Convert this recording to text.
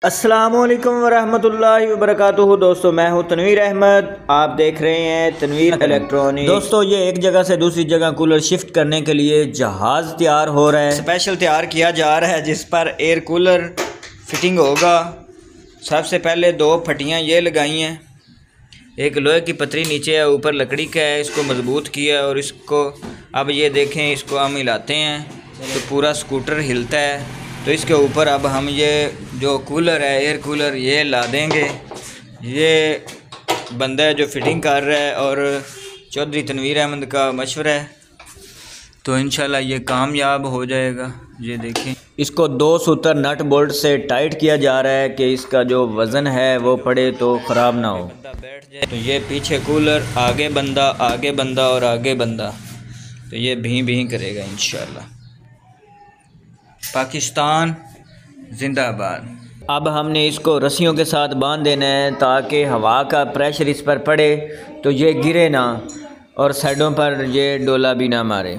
अस्सलामुअलैकुम वरहमतुल्लाहि वबरकातुहू। दोस्तों मैं हूं तनवीर अहमद, आप देख रहे हैं तनवीर इलेक्ट्रॉनिक। दोस्तों ये एक जगह से दूसरी जगह कूलर शिफ्ट करने के लिए जहाज़ तैयार हो रहा है, स्पेशल तैयार किया जा रहा है जिस पर एयर कूलर फिटिंग होगा। सबसे पहले दो फटियां ये लगाई हैं, एक लोहे की पतरी नीचे है, ऊपर लकड़ी का है, इसको मजबूत किया और इसको अब ये देखें, इसको हम हिलाते हैं तो पूरा स्कूटर हिलता है। तो इसके ऊपर अब हम ये जो कूलर है, एयर कूलर, ये ला देंगे। ये बंदा है जो फिटिंग कर रहा है और चौधरी तनवीर अहमद का मशवरा है, तो इंशाल्लाह ये कामयाब हो जाएगा। ये देखें, इसको 2 सूतर नट बोल्ट से टाइट किया जा रहा है कि इसका जो वज़न है वो पड़े तो ख़राब ना हो। बैठ जाए तो ये पीछे कूलर, आगे बंदा, आगे बंदा और आगे बंदा, तो ये भी करेगा इंशाल्लाह। पाकिस्तान जिंदाबाद। अब हमने इसको रस्सियों के साथ बांध देना है ताकि हवा का प्रेशर इस पर पड़े तो ये गिरे ना और साइडों पर ये डोला भी ना मारे।